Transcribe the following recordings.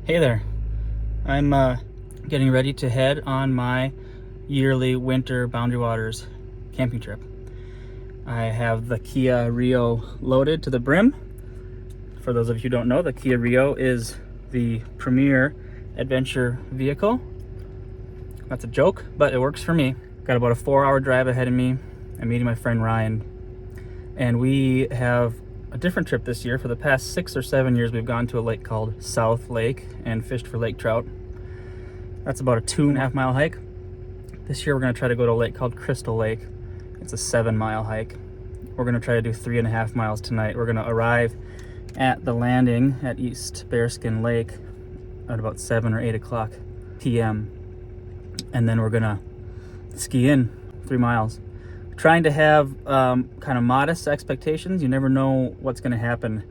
Hey there. I'm getting ready to head on my yearly winter Boundary Waters camping trip. I have the Kia Rio loaded to the brim. For those of you who don't know, the Kia Rio is the premier adventure vehicle. That's a joke, but it works for me. Got about a 4-hour drive ahead of me. I'm meeting my friend Ryan, and we have a different trip this year. For the past 6 or 7 years, we've gone to a lake called South Lake and fished for lake trout. That's about a 2.5 mile hike. This year we're going to try to go to a lake called Crystal Lake. It's a 7-mile hike. We're going to try to do 3.5 miles tonight. We're going to arrive at the landing at East Bearskin Lake at about 7 or 8 o'clock p.m. And then we're going to ski in 3 miles. Trying to have kind of modest expectations. You never know what's going to happen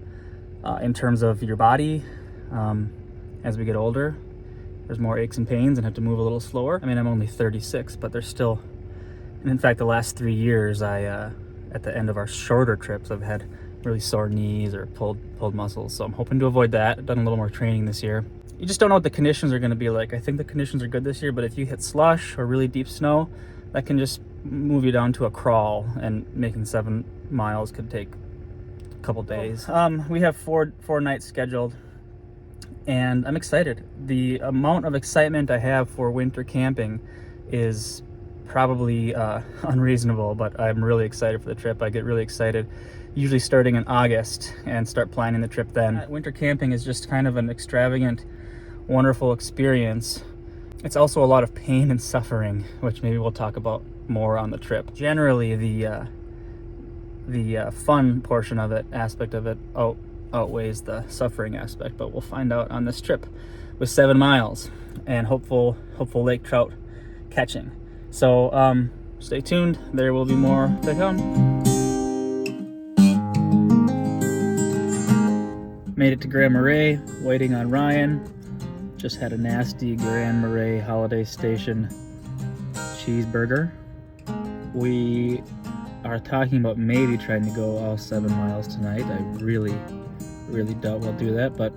in terms of your body as we get older. There's more aches and pains and have to move a little slower. I mean, I'm only 36, but there's still, and in fact, the last 3 years, at the end of our shorter trips, I've had really sore knees or pulled muscles. So I'm hoping to avoid that. I've done a little more training this year. You just don't know what the conditions are going to be like. I think the conditions are good this year, but if you hit slush or really deep snow, that can just move you down to a crawl, and making 7 miles could take a couple days. We have four nights scheduled, and I'm excited. The amount of excitement I have for winter camping is probably unreasonable, but I'm really excited for the trip. I get really excited usually starting in August and start planning the trip then. Winter camping is just kind of an extravagant, wonderful experience. It's also a lot of pain and suffering, which maybe we'll talk about more on the trip. Generally, the fun portion of it, aspect of it, outweighs the suffering aspect, but we'll find out on this trip with 7 miles and hopeful lake trout catching. So stay tuned. There will be more to come. Made it to Grand Marais, waiting on Ryan. Just had a nasty Grand Marais Holiday Station cheeseburger. We are talking about maybe trying to go all 7 miles tonight. I really doubt we'll do that, but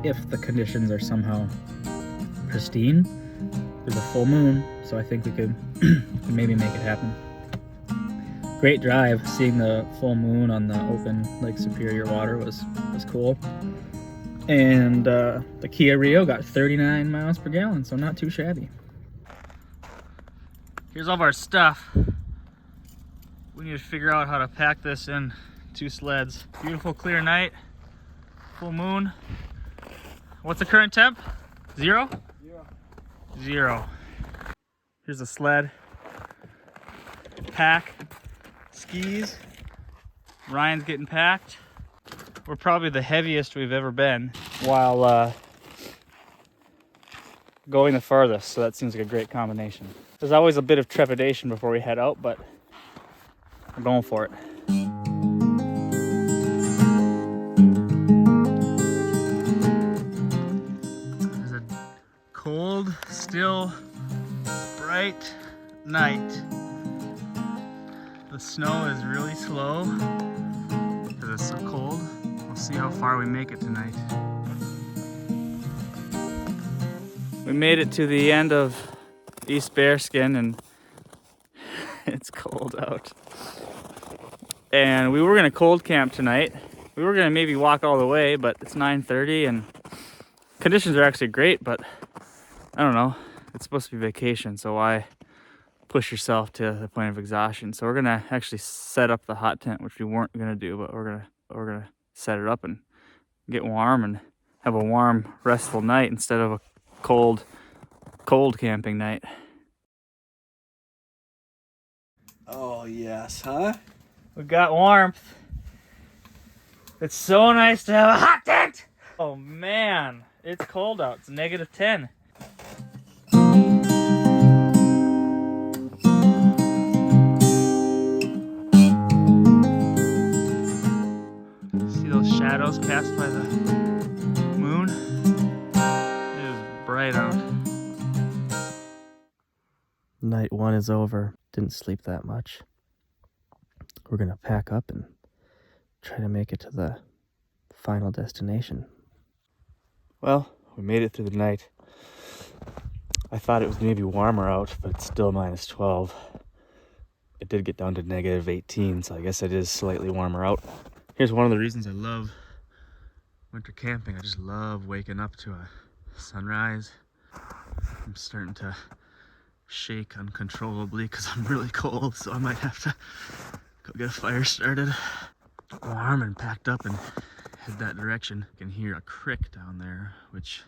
if the conditions are somehow pristine, there's a full moon, so I think we could maybe make it happen. Great drive. Seeing the full moon on the open Lake Superior water was cool. And the Kia Rio got 39 miles per gallon, so not too shabby. Here's all of our stuff. We need to figure out how to pack this in 2 sleds. Beautiful clear night, full moon. What's the current temp? 0? 0. Here's a sled, pack, skis. Ryan's getting packed. We're probably the heaviest we've ever been while going the farthest, so that seems like a great combination. There's always a bit of trepidation before we head out, but we're going for it. There's a cold, still, bright night. The snow is really slow because it's so cold. We'll see how far we make it tonight. We made it to the end of East Bearskin, and it's cold out. And we were gonna cold camp tonight. We were gonna maybe walk all the way, but it's 9:30 and conditions are actually great, but I don't know. It's supposed to be vacation, so why push yourself to the point of exhaustion? So we're gonna actually set up the hot tent, which we weren't gonna do, but we're gonna set it up and get warm and have a warm, restful night instead of a cold camping night. Oh yes, huh? We got warmth. It's so nice to have a hot tent. Oh man, it's cold out. It's -10. See those shadows cast by the moon? It is bright out. Night 1 is over. Didn't sleep that much. We're gonna pack up and try to make it to the final destination. Well, We made it through the night. I thought it was maybe warmer out, but it's still minus 12. It did get down to negative 18, so I guess it is slightly warmer out. Here's one of the reasons I love winter camping. I just love waking up to a sunrise. I'm starting to shake uncontrollably because I'm really cold, so I might have to go get a fire started. Warm and packed up and head that direction. You can hear a creek down there, which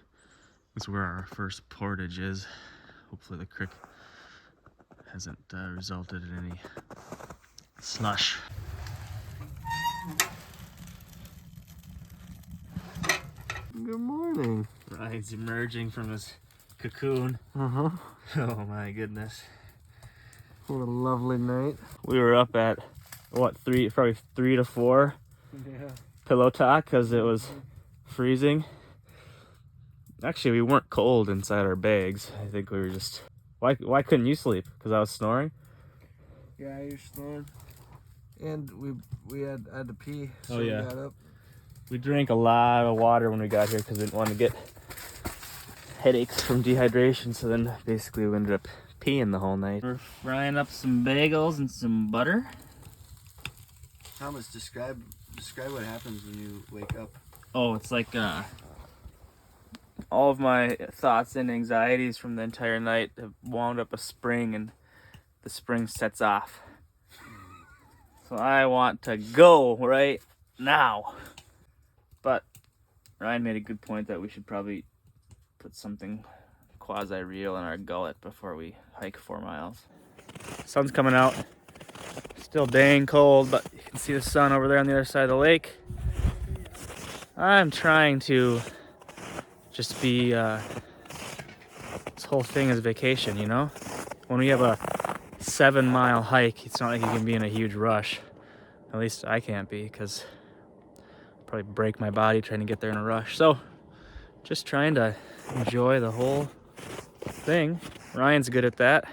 is where our first portage is. Hopefully the creek hasn't resulted in any slush. Good morning. Ryan's emerging from his cocoon. Uh-huh. Oh my goodness. What a lovely night. We were up at, what, probably 3 to 4 pillow talk because it was freezing. Actually, we weren't cold inside our bags. I think we were just... Why couldn't you sleep? Because I was snoring? Yeah, you're snoring. And I had to pee, so Oh, yeah. we got up. We drank a lot of water when we got here because we didn't want to get headaches from dehydration. So then basically we ended up peeing the whole night. We're frying up some bagels and some butter. Thomas, describe what happens when you wake up. Oh, it's like all of my thoughts and anxieties from the entire night have wound up a spring, and the spring sets off. So I want to go right now. But Ryan made a good point that we should probably put something quasi-real in our gullet before we hike 4 miles. Sun's coming out. Still dang cold, but you can see the sun over there on the other side of the lake. I'm trying to just be, this whole thing is vacation, you know? When we have a 7-mile hike, it's not like you can be in a huge rush. At least I can't be, because I'll probably break my body trying to get there in a rush. So, just trying to enjoy the whole thing. Ryan's good at that.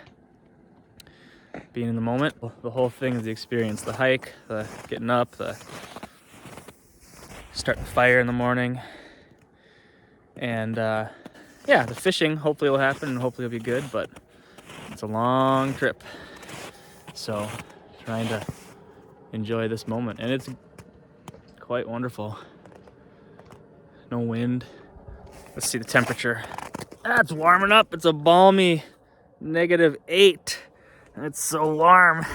Being in the moment. The whole thing is the experience. The hike, the getting up, the starting the fire in the morning. And yeah, the fishing hopefully will happen and hopefully it'll be good, but it's a long trip. So trying to enjoy this moment, and it's quite wonderful. No wind. Let's see the temperature. That's warming up. It's a balmy -8. It's so warm.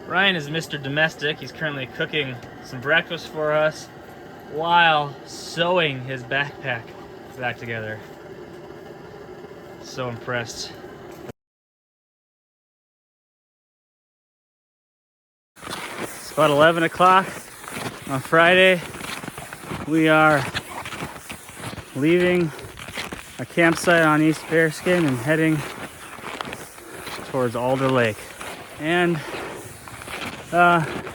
Ryan is Mr. Domestic. He's currently cooking some breakfast for us while sewing his backpack back together. So impressed. It's about 11 o'clock on Friday. We are leaving a campsite on East Bearskin and heading towards Alder Lake. And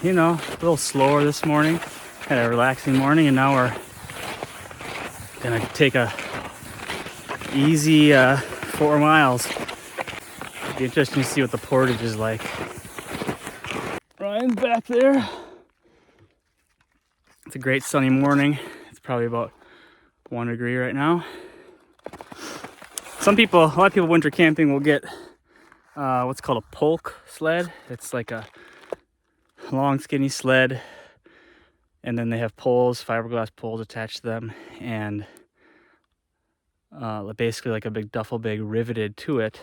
you know, a little slower this morning. Had a relaxing morning, and now we're gonna take a easy 4 miles. It'll be interesting to see what the portage is like. Ryan's back there. It's a great sunny morning. It's probably about 1 degree right now. A lot of people winter camping will get what's called a polk sled. It's like a long skinny sled, and then they have poles, fiberglass poles attached to them, and basically like a big duffel bag riveted to it,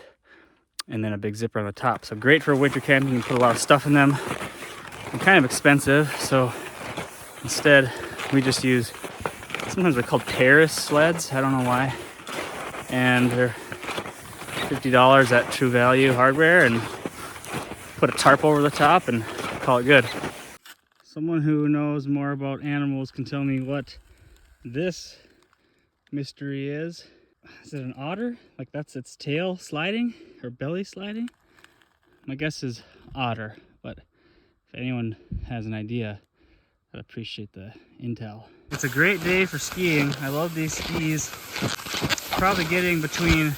and then a big zipper on the top. So great for winter camping. You can put a lot of stuff in them. They're kind of expensive, so instead we just use, sometimes they're called Terrace sleds. I don't know why. And they're $50 at True Value Hardware, and put a tarp over the top and call it good. Someone who knows more about animals can tell me what this mystery is. Is it an otter? Like that's its tail sliding or belly sliding? My guess is otter, but if anyone has an idea, I'd appreciate the intel. It's a great day for skiing. I love these skis. Probably getting between,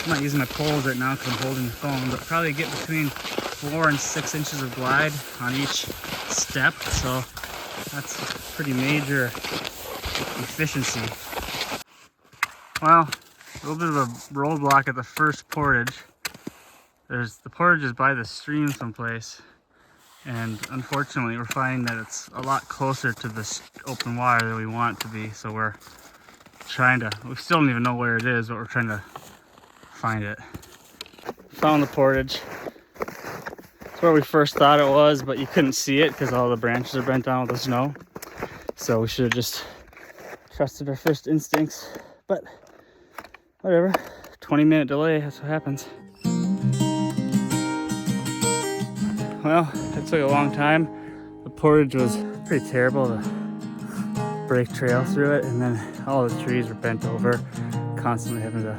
I'm not using my poles right now because I'm holding the phone, but probably get between 4 and 6 inches of glide on each step. So that's pretty major efficiency. Well, a little bit of a roadblock at the first portage. The portage is by the stream someplace, and unfortunately we're finding that it's a lot closer to this open water than we want it to be, so we still don't even know where it is, but we're trying to find it. Found the portage. It's where we first thought it was, but you couldn't see it because all the branches are bent down with the snow. So we should have just trusted our first instincts, but whatever. 20-minute delay, that's what happens. Well, it took a long time. The portage was pretty terrible to break trail through it, and then all the trees were bent over, constantly having to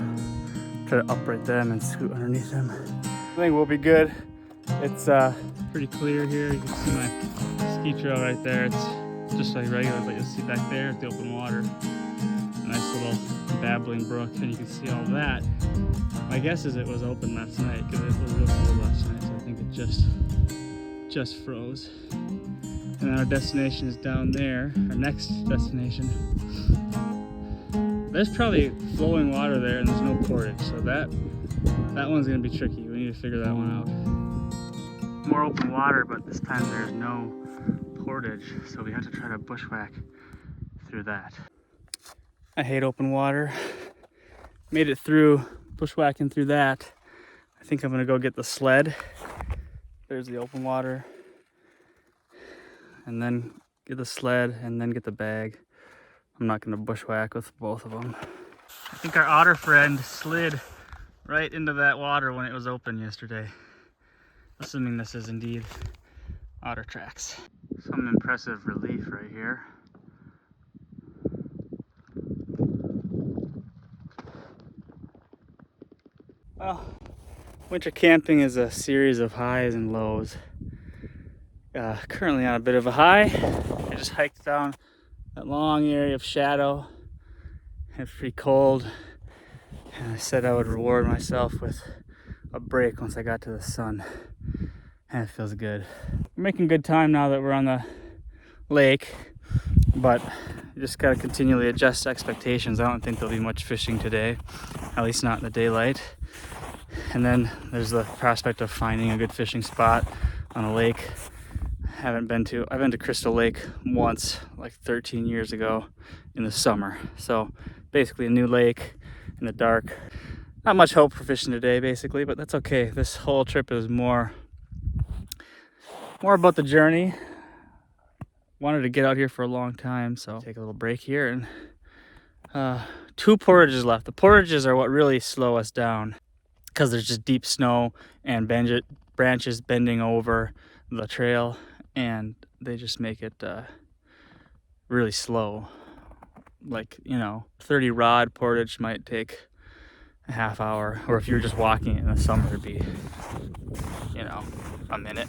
try to upright them and scoot underneath them. I think we'll be good. It's pretty clear here. You can see my ski trail right there. It's just like regular, but you'll see back there is the open water. A nice little babbling brook, and you can see all that. My guess is it was open last night because it was real cold last night, so I think it just froze. And then our destination is down there, our next destination. There's probably flowing water there and there's no portage, so that one's gonna be tricky. We need to figure that one out. More open water, but this time there's no portage, so we have to try to bushwhack through that. I hate open water. Made it through, bushwhacking through that. I think I'm gonna go get the sled. There's the open water. And then get the sled and then get the bag. I'm not gonna bushwhack with both of them. I think our otter friend slid right into that water when it was open yesterday. Assuming this is indeed otter tracks. Some impressive relief right here. Well, winter camping is a series of highs and lows. Currently on a bit of a high. I just hiked down that long area of shadow. It's pretty cold. And I said I would reward myself with a break once I got to the sun. And it feels good. We're making good time now that we're on the lake, but you just gotta continually adjust expectations. I don't think there'll be much fishing today, at least not in the daylight. And then there's the prospect of finding a good fishing spot on a lake. I've been to Crystal Lake once, like 13 years ago in the summer. So basically a new lake in the dark. Not much hope for fishing today, basically, but that's okay. This whole trip is more about the journey. Wanted to get out here for a long time, so take a little break here. And 2 portages left. The portages are what really slow us down because there's just deep snow and branches bending over the trail, and they just make it really slow. Like, 30 rod portage might take a half hour, or if you were just walking in the summer, it'd be, a minute.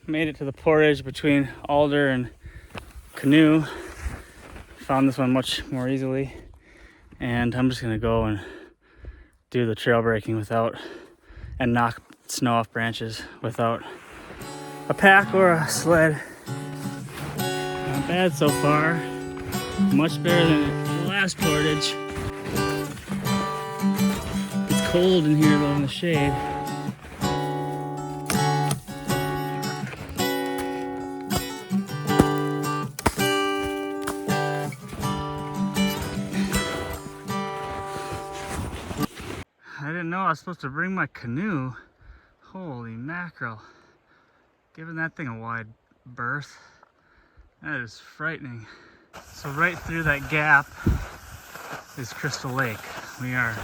Made it to the portage between Alder and Canoe. Found this one much more easily, and I'm just gonna go and do the trail breaking and knock snow off branches without a pack or a sled. Not bad so far. Much better than the last portage. It's cold in here though in the shade. I didn't know I was supposed to bring my canoe. Holy mackerel. Giving that thing a wide berth. That is frightening. So right through that gap is Crystal Lake. We are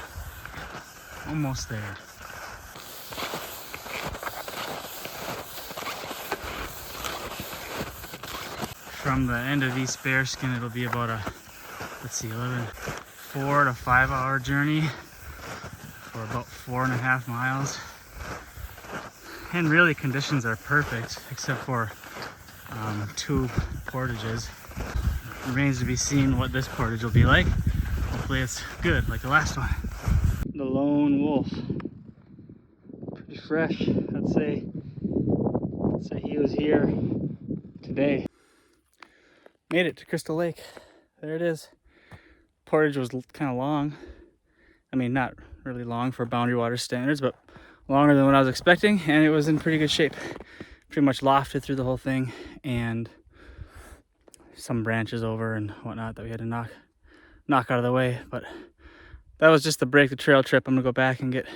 almost there. From the end of East Bearskin, it'll be about a, 4 to 5 hour journey for about 4.5 miles. And really conditions are perfect except for 2 portages. Remains to be seen what this portage will be like. Hopefully it's good like the last one. The lone wolf. Pretty fresh, I'd say. So he was here today. Made it to Crystal Lake. There it is. Portage was kind of long. I mean, not really long for Boundary Waters standards, but longer than what I was expecting, and it was in pretty good shape. Pretty much lofted through the whole thing, and some branches over and whatnot that we had to knock out of the way. But that was just the break the trail trip. I'm gonna go back and get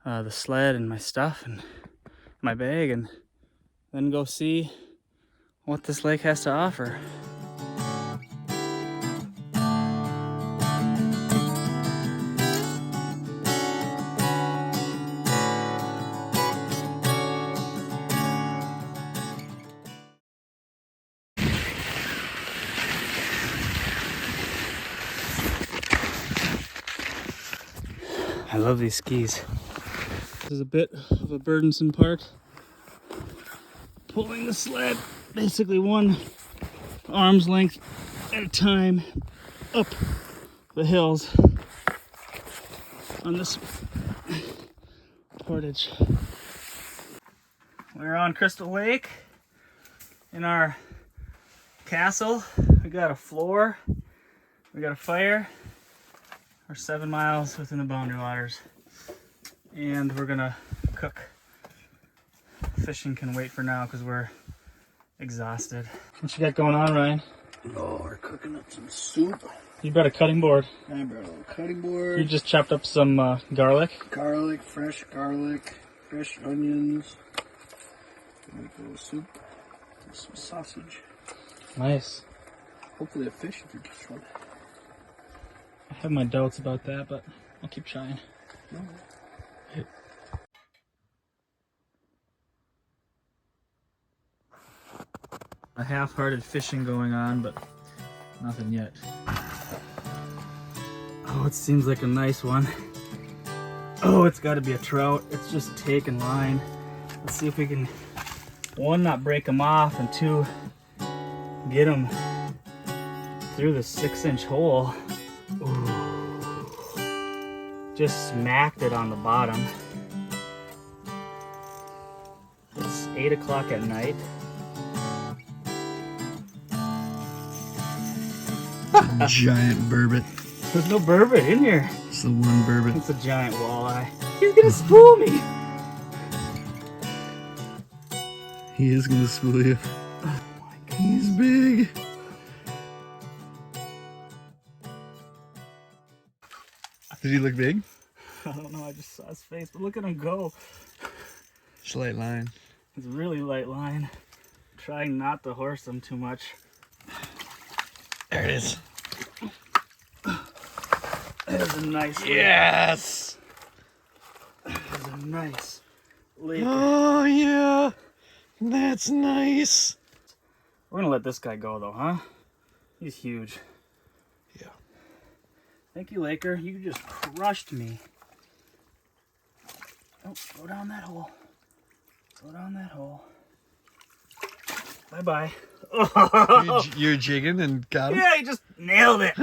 the sled and my stuff and my bag, and then go see what this lake has to offer. I love these skis. This is a bit of a burdensome part. Pulling the sled basically one arm's length at a time up the hills on this portage. We're on Crystal Lake in our castle. We got a floor, we got a fire. We're 7 miles within the Boundary Waters, and we're gonna cook. Fishing can wait for now because we're exhausted. What you got going on, Ryan? Oh, we're cooking up some soup. You brought a cutting board. I brought a little cutting board. You just chopped up some garlic. Fresh garlic, fresh onions. Make a little soup. Some sausage. Nice. Hopefully a fish if you catch one. I have my doubts about that, but I'll keep trying. No. A half-hearted fishing going on, but nothing yet. Oh, it seems like a nice one. Oh, it's got to be a trout. It's just taking line. Let's see if we can, one, not break them off, and two, get them through the 6-inch hole. Ooh. Just smacked it on the bottom. It's 8 o'clock at night. Giant burbot. There's no burbot in here. It's the one burbot. It's a giant walleye. He's gonna spool me. He is gonna spool you. Oh my God. He's big. Did he look big? I don't know, I just saw his face, but look at him go. It's a light line. It's a really light line. Trying not to horse him too much. There it is. There's a nice lake. Yes! There's a nice lake. Oh, yeah. That's nice. We're gonna let this guy go though, huh? He's huge. Yeah. Thank you, Laker. You just crushed me. Oh, go down that hole. Go down that hole. Bye-bye. You're jigging and got him? Yeah, he just nailed it.